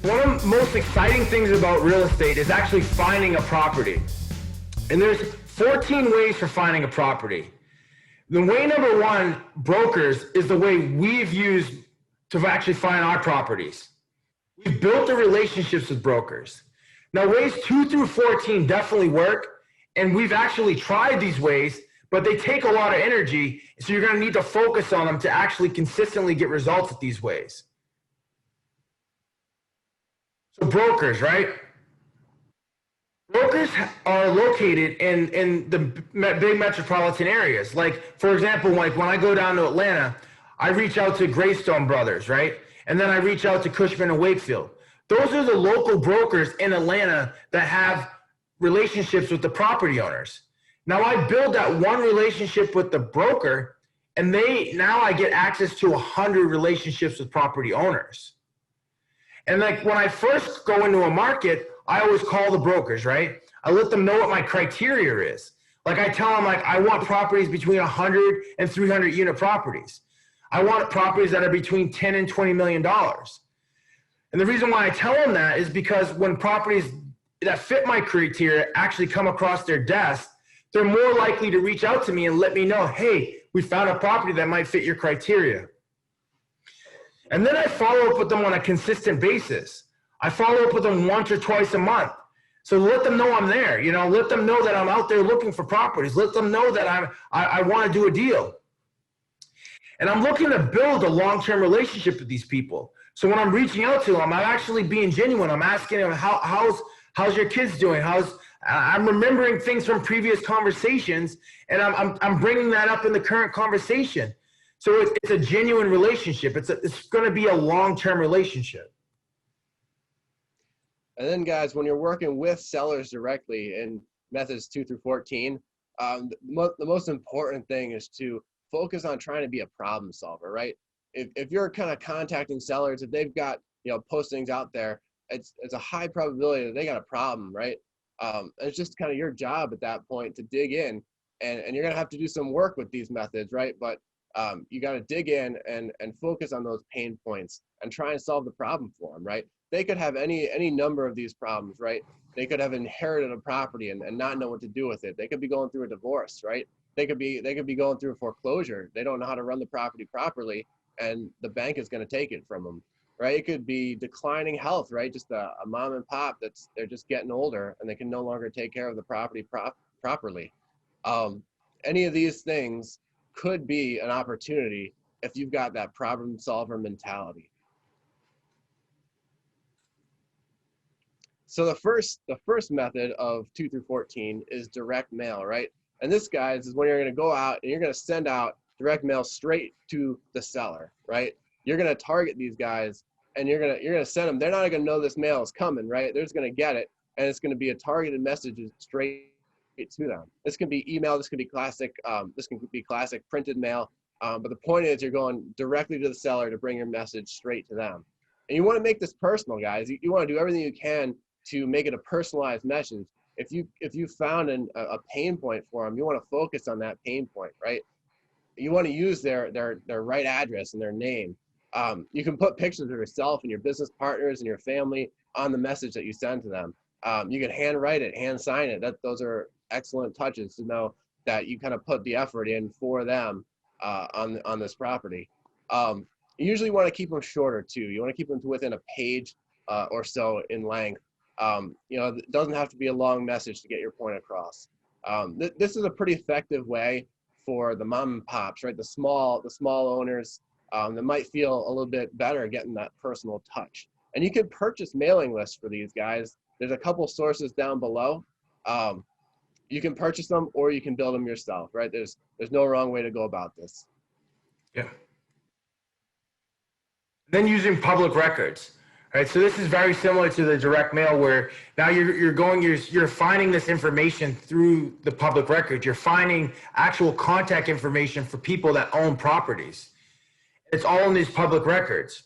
One of the most exciting things about real estate is actually finding a property. And there's 14 ways for finding a property. The way number one, brokers, is the way we've used to actually find our properties. We've built the relationships with brokers. Now, ways 2 through 14 definitely work, and we've actually tried these ways, but they take a lot of energy, so you're going to need to focus on them to actually consistently get results with these ways. So brokers, right? Brokers are located in the big metropolitan areas. Like, for example, like when I go down to Atlanta, I reach out to Greystone Brothers, right? And then I reach out to Cushman and Wakefield. Those are the local brokers in Atlanta that have relationships with the property owners. Now I build that one relationship with the broker, and now I get access to 100 relationships with property owners. And like when I first go into a market, I always call the brokers, right? I let them know what my criteria is. Like I tell them, like, I want properties between 100 and 300 unit properties. I want properties that are between 10 and $20 million. And the reason why I tell them that is because when properties that fit my criteria actually come across their desk, they're more likely to reach out to me and let me know, hey, we found a property that might fit your criteria. And then I follow up with them on a consistent basis. I follow up with them once or twice a month. So let them know I'm there, you know, let them know that I'm out there looking for properties. Let them know that I want to do a deal. And I'm looking to build a long-term relationship with these people. So when I'm reaching out to them, I'm actually being genuine. I'm asking them, how's your kids doing? I'm remembering things from previous conversations, and I'm bringing that up in the current conversation. So it's a genuine relationship. It's going to be a long-term relationship. And then, guys, when you're working with sellers directly in methods 2 through 14, the most important thing is to focus on trying to be a problem solver, right? If you're kind of contacting sellers, if they've got, you know, postings out there, it's a high probability that they got a problem, right? It's just kind of your job at that point to dig in, and you're gonna have to do some work with these methods, right? But you got to dig in and focus on those pain points and try and solve the problem for them, right? They could have any number of these problems, right? They could have inherited a property and not know what to do with it. They could be going through a divorce, right? They could be going through a foreclosure. They don't know how to run the property properly, and the bank is going to take it from them, right? It could be declining health, right? Just a mom and pop they're just getting older and they can no longer take care of the property properly. Any of these things could be an opportunity if you've got that problem solver mentality. So the first method of 2 through 14 is direct mail, right? And this, guys, is when you're going to go out and you're going to send out direct mail straight to the seller, right? You're going to target these guys and you're going to send them. They're not going to know this mail is coming, right? They're just going to get it, and it's going to be a targeted message straight to them. This can be email, this can be classic printed mail, but the point is you're going directly to the seller to bring your message straight to them. And you want to make this personal, guys. You want to do everything you can to make it a personalized message. If you found a pain point for them, you want to focus on that pain point, right? You want to use their right address and their name. You can put pictures of yourself and your business partners and your family on the message that you send to them. You can handwrite it, hand sign it. Those are excellent touches to know that you kind of put the effort in for them on this property. You usually want to keep them shorter too. You want to keep them to within a page or so in length. You know, it doesn't have to be a long message to get your point across. This is a pretty effective way for the mom and pops, right? The small owners that might feel a little bit better getting that personal touch. And you can purchase mailing lists for these guys. There's a couple sources down below. You can purchase them or you can build them yourself, right? There's no wrong way to go about this. Yeah. Then using public records, right? So this is very similar to the direct mail, where now you're finding this information through the public record. You're finding actual contact information for people that own properties. It's all in these public records.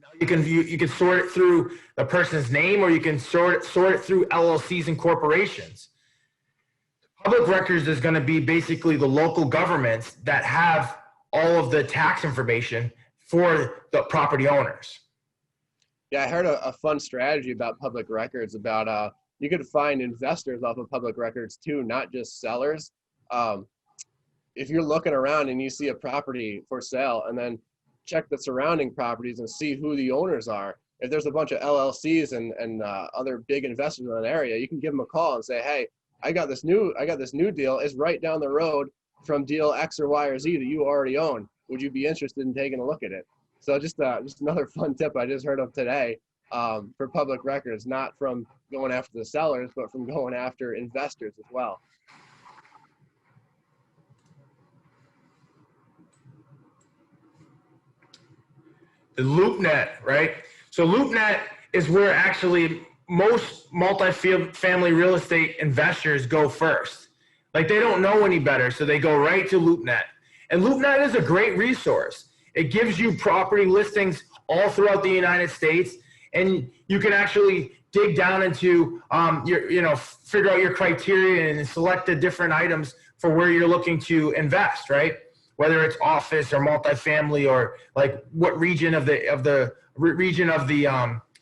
Now you can sort it through the person's name, or you can sort it through LLCs and corporations. Public records is going to be basically the local governments that have all of the tax information for the property owners. Yeah, I heard a fun strategy about public records about you could find investors off of public records too, not just sellers. Um, if you're looking around and you see a property for sale, and then check the surrounding properties and see who the owners are. If there's a bunch of LLCs and other big investors in that area, you can give them a call and say, hey, I got this new deal. It's right down the road from deal X or Y or Z that you already own. Would you be interested in taking a look at it? So just another fun tip I just heard of today for public records, not from going after the sellers, but from going after investors as well. The Loopnet, right? So Loopnet is where actually most multifamily real estate investors go first. Like they don't know any better, so they go right to Loopnet. And Loopnet is a great resource. It gives you property listings all throughout the United States, and you can actually dig down into figure out your criteria and select the different items for where you're looking to invest, right? Whether it's office or multifamily or like what region of the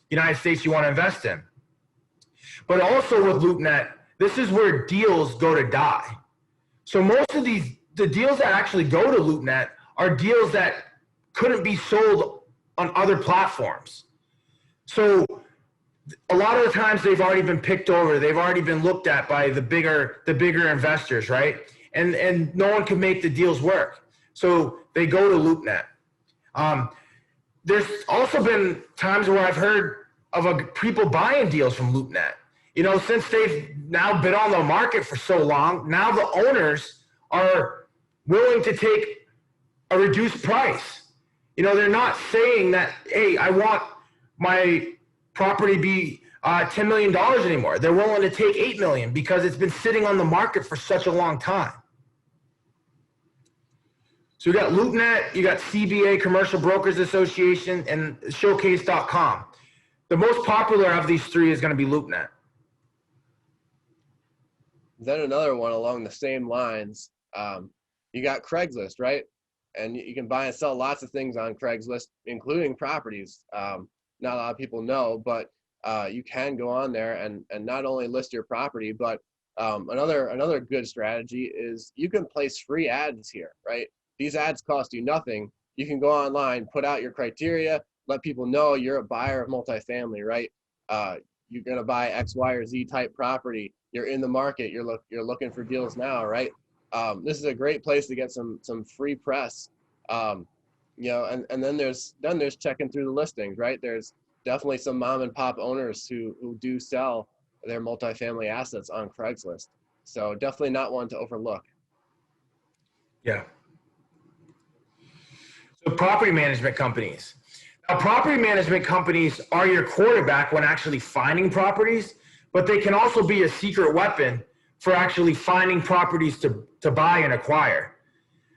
United States you want to invest in. But also with Loopnet, this is where deals go to die. So most of the deals that actually go to Loopnet are deals that couldn't be sold on other platforms. So a lot of the times they've already been picked over. They've already been looked at by the bigger investors, right? And no one can make the deals work. So they go to Loopnet. There's also been times where I've heard of people buying deals from Loopnet. You know, since they've now been on the market for so long, now the owners are willing to take a reduced price. You know, they're not saying that, hey, I want my property be $10 million anymore. They're willing to take $8 million because it's been sitting on the market for such a long time. So you got Loopnet, you got CBA, Commercial Brokers Association, and Showcase.com. The most popular of these three is going to be Loopnet. Then another one along the same lines, you got Craigslist, right? And you can buy and sell lots of things on Craigslist, including properties. Not a lot of people know, but you can go on there and not only list your property, but another good strategy is you can place free ads here, right? These ads cost you nothing. You can go online, put out your criteria, let people know you're a buyer of multifamily, right? You're going to buy X, Y, or Z type property. You're in the market. You're looking for deals now, right? This is a great place to get some free press. And then there's checking through the listings, right? There's definitely some mom and pop owners who do sell their multifamily assets on Craigslist. So definitely not one to overlook. Yeah. So property management companies. Now, property management companies are your quarterback when actually finding properties, but they can also be a secret weapon for actually finding properties to buy and acquire.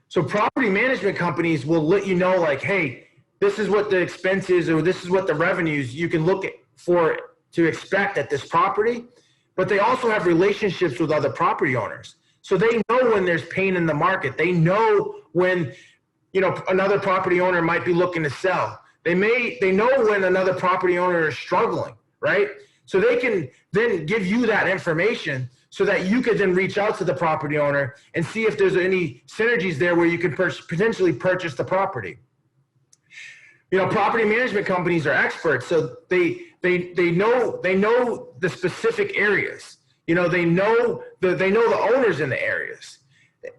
So property management companies will let you know, like, hey, this is what the expense is, or this is what the revenues you can look for to expect at this property. But they also have relationships with other property owners. So they know when there's pain in the market. They know when, another property owner might be looking to sell. They know when another property owner is struggling, right? So they can then give you that information so that you could then reach out to the property owner and see if there's any synergies there where you could potentially purchase the property. Property management companies are experts, so they know the specific areas. They know the owners in the areas,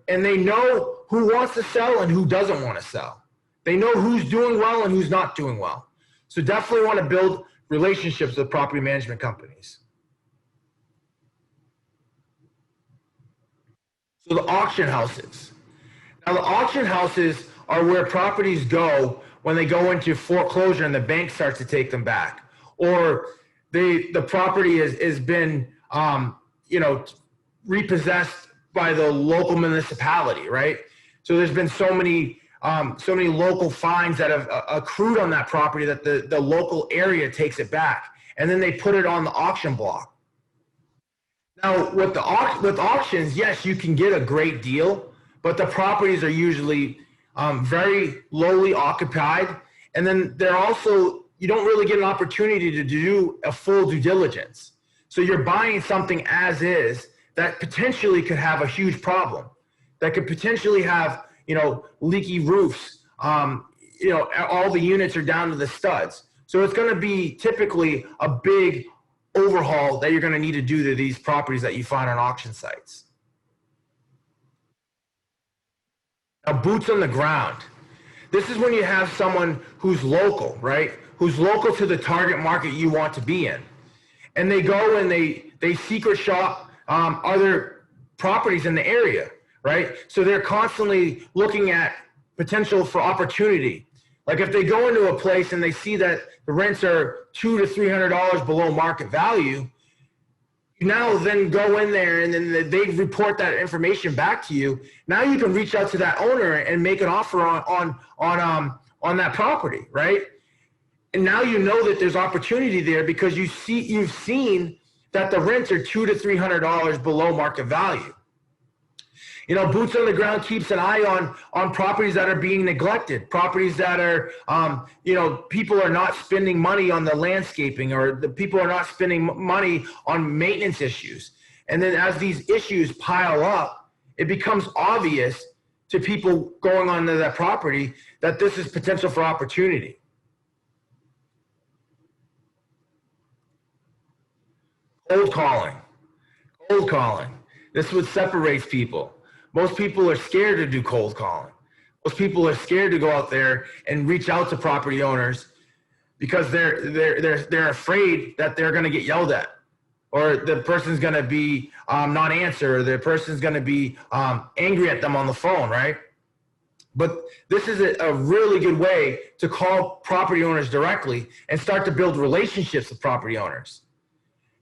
and they know who wants to sell and who doesn't want to sell. They know who's doing well and who's not doing well. So definitely want to build relationships with property management companies. So the auction houses. Now the auction houses are where properties go when they go into foreclosure and the bank starts to take them back, or the property has been repossessed by the local municipality, right? So there's been so many local fines that have accrued on that property that the local area takes it back, and then they put it on the auction block. Now, with auctions, yes, you can get a great deal, but the properties are usually very lowly occupied, and then they're also you don't really get an opportunity to do a full due diligence. So you're buying something as is that potentially could have a huge problem, that could potentially have, leaky roofs. All the units are down to the studs. So it's going to be typically a big overhaul that you're going to need to do to these properties that you find on auction sites. Now, boots on the ground. This is when you have someone who's local, right? Who's local to the target market you want to be in. And they go and they secret shop other properties in the area, right? So they're constantly looking at potential for opportunity. Like if they go into a place and they see that the rents are $200 to $300 below market value, you now then go in there and then they report that information back to you. Now you can reach out to that owner and make an offer on that property, right? And now you know that there's opportunity there because you've seen that the rents are $200 to $300 below market value. Boots on the ground keeps an eye on properties that are being neglected, properties that are, people are not spending money on the landscaping, or the people are not spending money on maintenance issues. And then as these issues pile up, it becomes obvious to people going onto that property that this is potential for opportunity. Cold calling. This is what separates people. Most people are scared to do cold calling. Most people are scared to go out there and reach out to property owners because they're afraid that they're going to get yelled at, or the person's going to be not answer, or the person's going to be angry at them on the phone, right? But this is a really good way to call property owners directly and start to build relationships with property owners.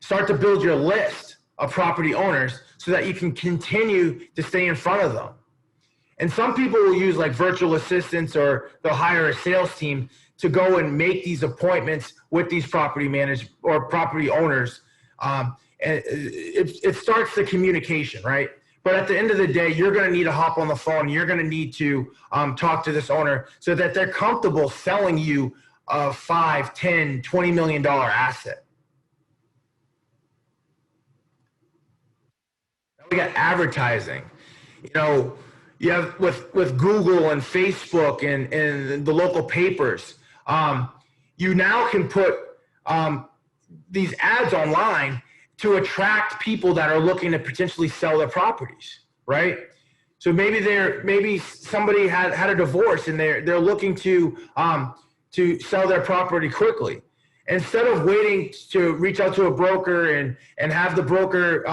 Start to build your list of property owners so that you can continue to stay in front of them. And some people will use like virtual assistants, or they'll hire a sales team to go and make these appointments with these property managers or property owners. And it starts the communication, right? But at the end of the day, you're going to need to hop on the phone. You're going to need to talk to this owner so that they're comfortable selling you a $5, $10, $20 million asset. We got advertising. You have with Google and Facebook and the local papers. You now can put these ads online to attract people that are looking to potentially sell their properties, right? So maybe somebody had a divorce and they're looking to sell their property quickly. Instead of waiting to reach out to a broker and have the broker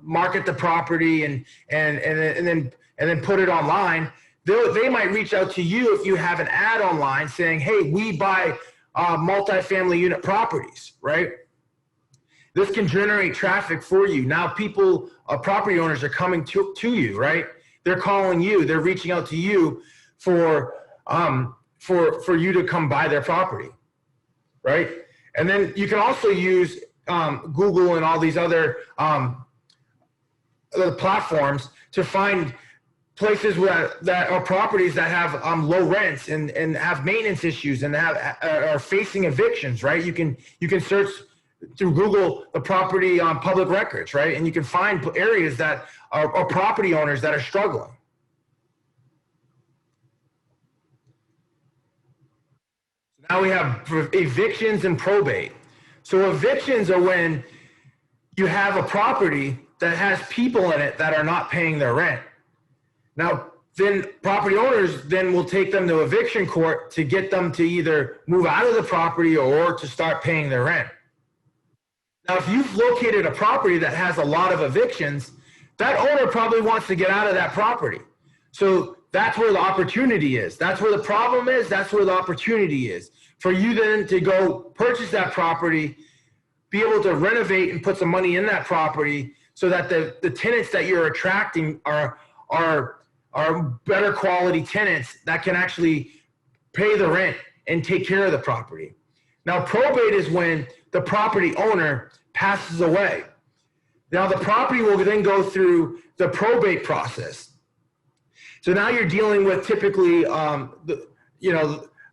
market the property and then put it online, they might reach out to you if you have an ad online saying, "Hey, we buy multifamily unit properties," right? This can generate traffic for you. Now property owners are coming to you, right? They're calling you. They're reaching out to you for you to come buy their property, right? And then you can also use Google and all these other platforms to find places that are properties that have low rents and have maintenance issues and are facing evictions, right? You can search through Google the property on public records, right? And you can find areas that are property owners that are struggling. Now we have evictions and probate. So evictions are when you have a property that has people in it that are not paying their rent. Now, then property owners then will take them to eviction court to get them to either move out of the property or to start paying their rent. Now, if you've located a property that has a lot of evictions, that owner probably wants to get out of that property. So that's where the opportunity is. That's where the problem is. That's where the opportunity is. For you then to go purchase that property, be able to renovate and put some money in that property so that the tenants that you're attracting are better quality tenants that can actually pay the rent and take care of the property. Now, probate is when the property owner passes away. Now, the property will then go through the probate process. So now you're dealing with typically,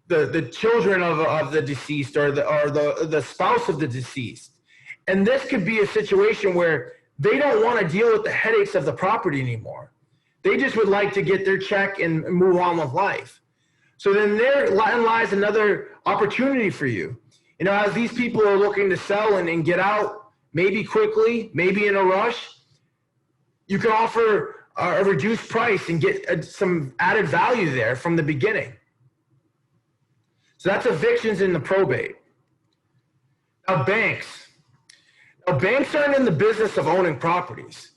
the children of the deceased or the spouse of the deceased. And this could be a situation where they don't want to deal with the headaches of the property anymore. They just would like to get their check and move on with life. So then therein lies another opportunity for you. You know, as these people are looking to sell and get out, maybe quickly, maybe in a rush, you can offer a reduced price and get some added value there from the beginning. So that's evictions in the probate. Now banks. Now banks aren't in the business of owning properties.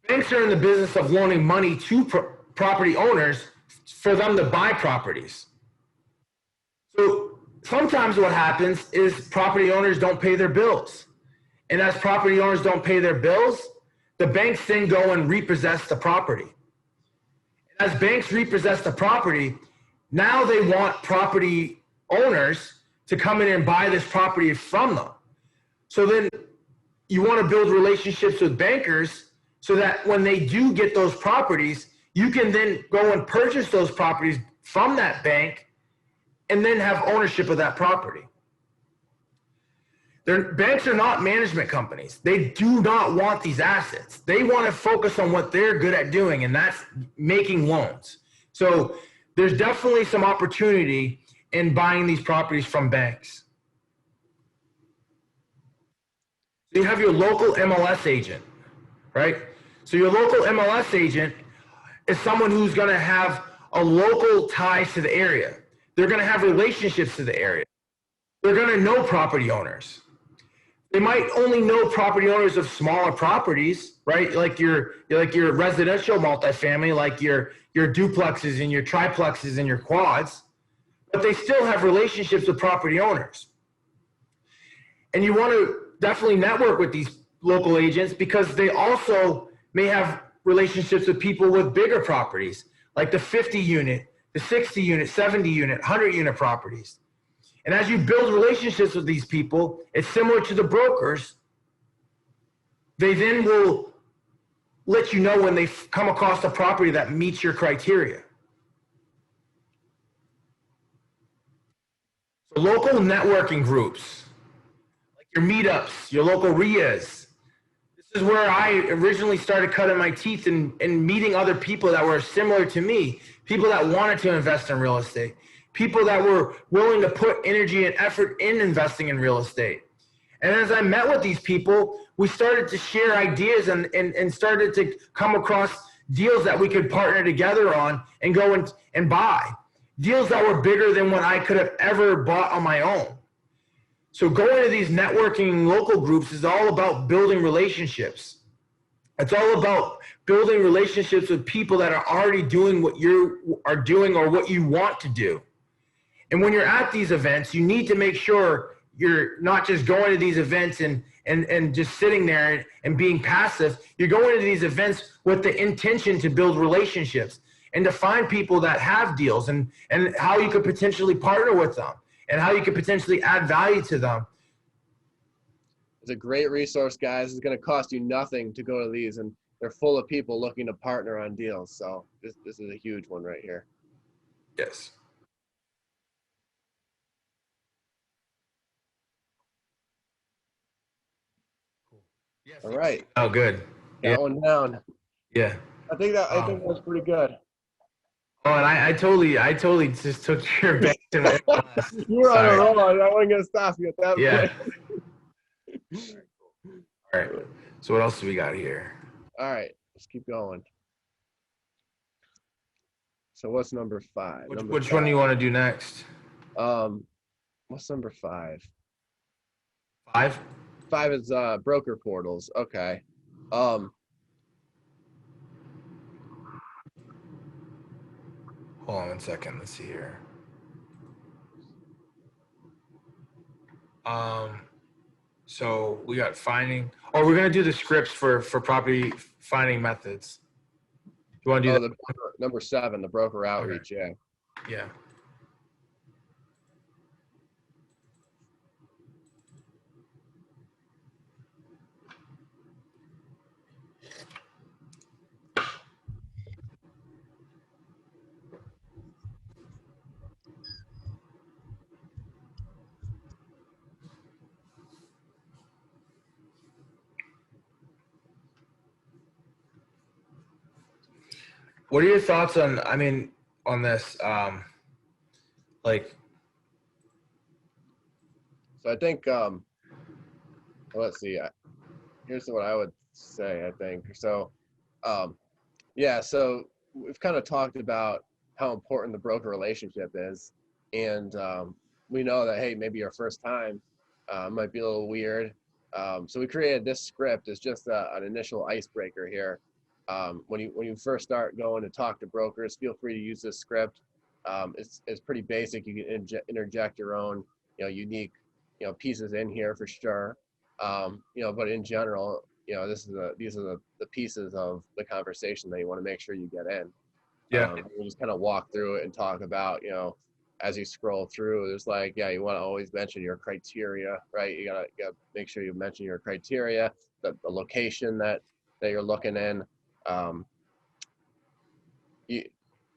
Banks are in the business of loaning money to property owners for them to buy properties. So sometimes what happens is property owners don't pay their bills. And as property owners don't pay their bills, the banks then go and repossess the property. And as banks repossess the property, now they want property owners to come in and buy this property from them. So then you want to build relationships with bankers so that when they do get those properties, you can then go and purchase those properties from that bank and then have ownership of that property. Banks are not management companies. They do not want these assets. They want to focus on what they're good at doing, and that's making loans. So there's definitely some opportunity in buying these properties from banks. So you have your local MLS agent, right? So your local MLS agent is someone who's going to have a local ties to the area. They're going to have relationships to the area. They're going to know property owners. They might only know property owners of smaller properties, right? Like your residential multifamily, like your duplexes and your triplexes and your quads, but they still have relationships with property owners. And you want to definitely network with these local agents because they also may have relationships with people with bigger properties, like the 50 unit, the 60 unit, 70 unit, 100 unit properties. And as you build relationships with these people, it's similar to the brokers. They then will let you know when they come across a property that meets your criteria. So local networking groups, like your meetups, your local RIAs. This is where I originally started cutting my teeth and meeting other people that were similar to me, people that wanted to invest in real estate, people that were willing to put energy and effort in investing in real estate. And as I met with these people, we started to share ideas and started to come across deals that we could partner together on and go and buy. Deals that were bigger than what I could have ever bought on my own. So going to these networking local groups is all about building relationships. It's all about building relationships with people that are already doing what you are doing or what you want to do. And when you're at these events, you need to make sure you're not just going to these events and just sitting there and being passive. You're going to these events with the intention to build relationships and to find people that have deals and how you could potentially partner with them and how you could potentially add value to them. It's a great resource, guys. It's going to cost you nothing to go to these, and they're full of people looking to partner on deals. So this is a huge one right here. Yes. Yes. All right. Oh, good. Got one down. Yeah. I think that was pretty good. Oh, and I totally just took your back to my You were on a roll. I wasn't gonna stop you at that point. All right. So what else do we got here? All right, let's keep going. So what's number 5? Which one do you want to do next? What's number 5? 5? 5 is broker portals. Okay. Hold on 1 second. Let's see here. So we got finding. Oh, we're gonna do the scripts for property finding methods. You want to do that? Number 7, the broker outreach. Okay. Yeah. What are your thoughts on, I mean, on this? Like, So I think, let's see. Here's what I would say. I think so. Um, yeah. So we've kind of talked about how important the broker relationship is, and we know that hey, maybe your first time might be a little weird. So we created this script as just an initial icebreaker here. When you first start going to talk to brokers, feel free to use this script. It's pretty basic. You can interject your own unique pieces in here for sure. But in general, these are the pieces of the conversation that you want to make sure you get in. yeah, We just kind of walk through it and talk about, as you scroll through, there's like, yeah, you want to always mention your criteria, right? You gotta make sure you mention your criteria, the location that you're looking in. Um, you,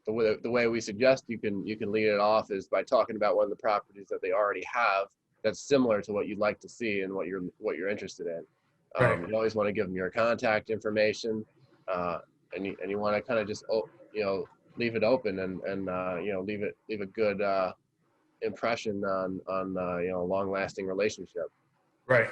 the way we suggest you can lead it off is by talking about one of the properties that they already have that's similar to what you'd like to see and what you're interested in. right, You always want to give them your contact information, and you want to kind of just leave it open and leave a good impression on a long lasting relationship. right,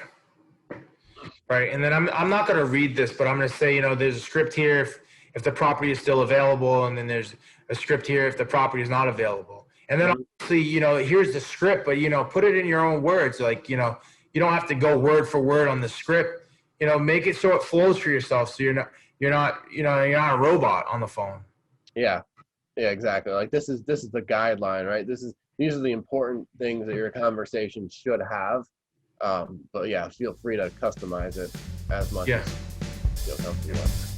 right. And then I'm not going to read this, but I'm going to say, there's a script here if the property is still available, and then there's a script here if the property is not available. And then obviously, here's the script, but put it in your own words. Like, you don't have to go word for word on the script. Make it so it flows for yourself, so you're not a robot on the phone. Yeah, exactly. Like this is the guideline, right? These are the important things that your conversation should have. But yeah, feel free to customize it as much as you feel comfortable with.